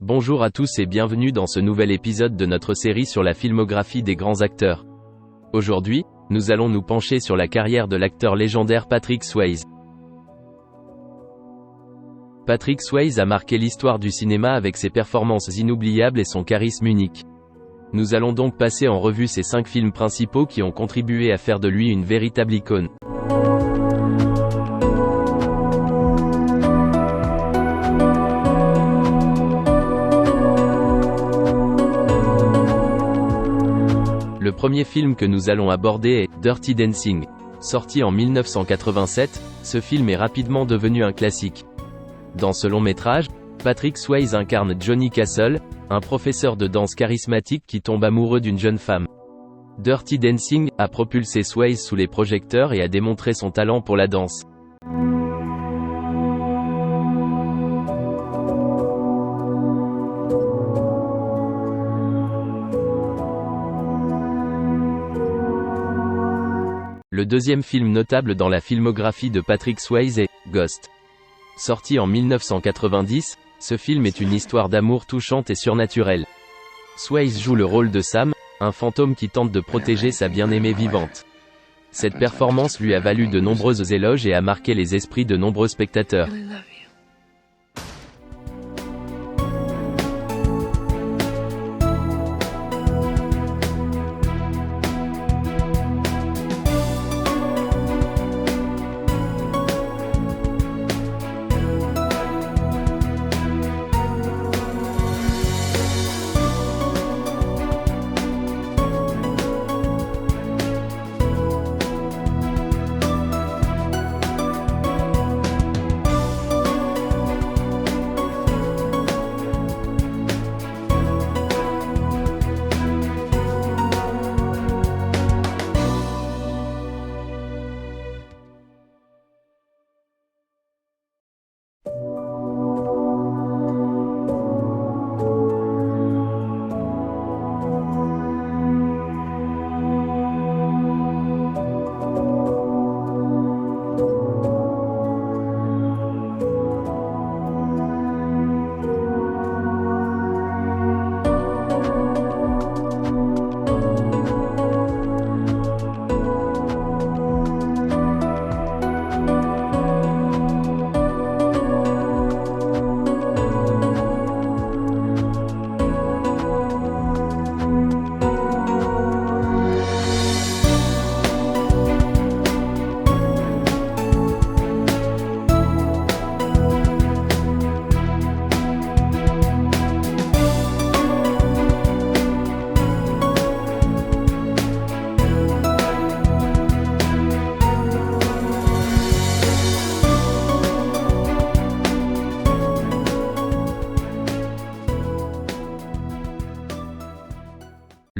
Bonjour à tous et bienvenue dans ce nouvel épisode de notre série sur la filmographie des grands acteurs. Aujourd'hui, nous allons nous pencher sur la carrière de l'acteur légendaire Patrick Swayze. Patrick Swayze a marqué l'histoire du cinéma avec ses performances inoubliables et son charisme unique. Nous allons donc passer en revue ses 5 films principaux qui ont contribué à faire de lui une véritable icône. Le premier film que nous allons aborder est Dirty Dancing. Sorti en 1987, ce film est rapidement devenu un classique. Dans ce long métrage, Patrick Swayze incarne Johnny Castle, un professeur de danse charismatique qui tombe amoureux d'une jeune femme. Dirty Dancing a propulsé Swayze sous les projecteurs et a démontré son talent pour la danse. Le deuxième film notable dans la filmographie de Patrick Swayze est Ghost. Sorti en 1990, ce film est une histoire d'amour touchante et surnaturelle. Swayze joue le rôle de Sam, un fantôme qui tente de protéger sa bien-aimée vivante. Cette performance lui a valu de nombreux éloges et a marqué les esprits de nombreux spectateurs.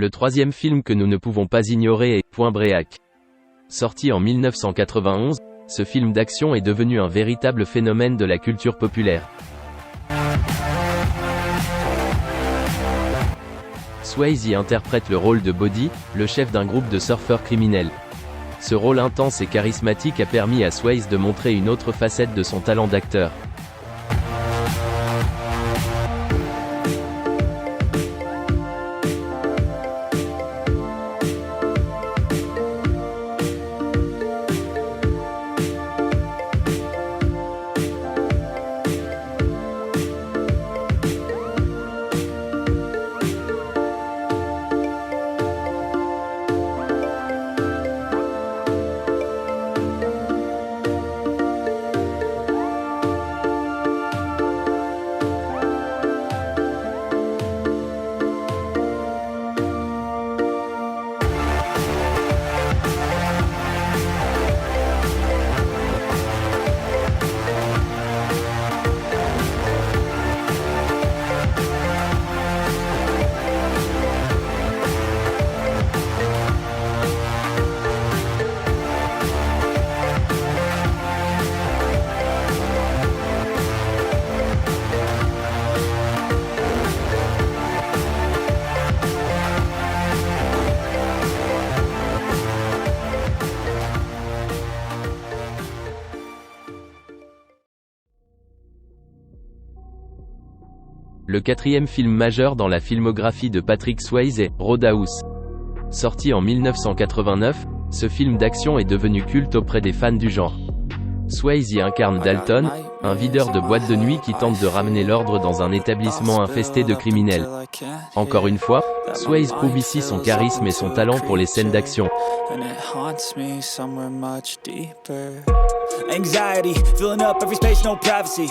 Le troisième film que nous ne pouvons pas ignorer est Point Break. Sorti en 1991, ce film d'action est devenu un véritable phénomène de la culture populaire. Swayze y interprète le rôle de Bodhi, le chef d'un groupe de surfeurs criminels. Ce rôle intense et charismatique a permis à Swayze de montrer une autre facette de son talent d'acteur. Le quatrième film majeur dans la filmographie de Patrick Swayze est Roadhouse. Sorti en 1989, ce film d'action est devenu culte auprès des fans du genre. Swayze incarne Dalton, un videur de boîte de nuit qui tente de ramener l'ordre dans un établissement infesté de criminels. Encore une fois, Swayze prouve ici son charisme et son talent pour les scènes d'action. Anxiety, filling up every space, no privacy.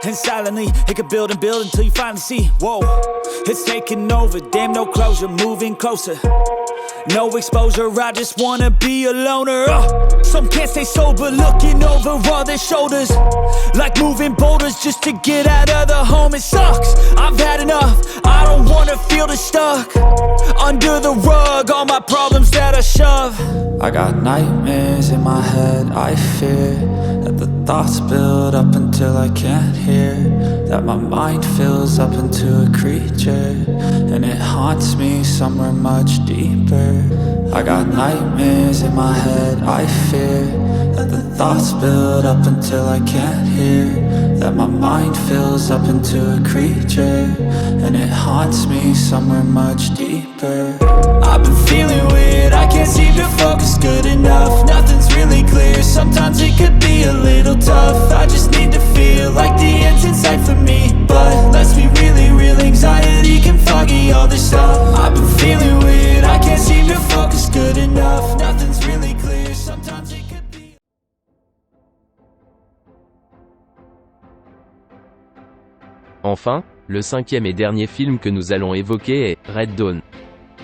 And silently, it could build and build until you finally see. Whoa, it's taking over, damn no closure, moving closer. No exposure, I just wanna be a loner. Some can't stay sober, looking over all their shoulders, like moving boulders just to get out of the home. It sucks, I've had enough, I don't wanna feel the stuck under the rug, all my problems that I shove. I got nightmares in my head, I fear that the thoughts build up until I can't hear, that my mind fills up into a creature, and it haunts me somewhere much deeper. I got nightmares in my head, I fear that the thoughts build up until I can't hear, that my mind fills up into a creature, and it haunts me somewhere much deeper. I've been feeling weird, I can't seem to focus good enough, nothing's really clear, sometimes it could be a little tough, I just need to feel like the end's in sight for me, but let's be really real, anxiety can foggy all this stuff. I've been feeling weird, I can't seem to focus good enough, nothing's really clear, sometimes it could be. Enfin, le cinquième et dernier film que nous allons évoquer est Red Dawn.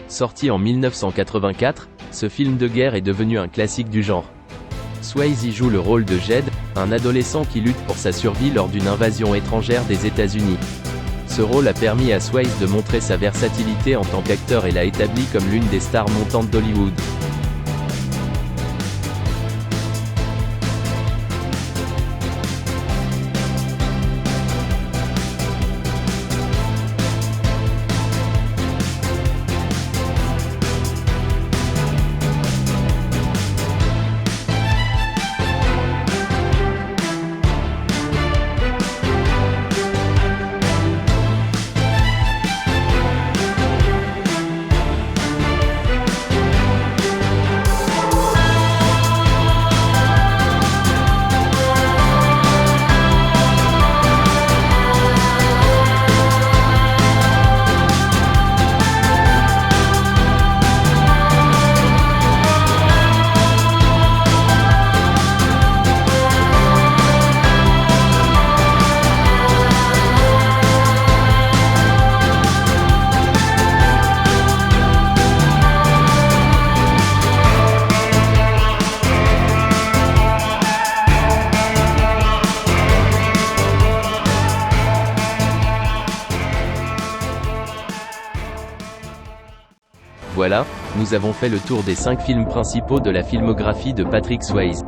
Sorti en 1984, ce film de guerre est devenu un classique du genre. Swayze joue le rôle de Jed, un adolescent qui lutte pour sa survie lors d'une invasion étrangère des États-Unis. Ce rôle a permis à Swayze de montrer sa versatilité en tant qu'acteur et l'a établi comme l'une des stars montantes d'Hollywood. Voilà, nous avons fait le tour des 5 films principaux de la filmographie de Patrick Swayze.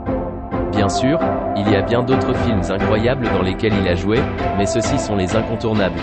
Bien sûr, il y a bien d'autres films incroyables dans lesquels il a joué, mais ceux-ci sont les incontournables.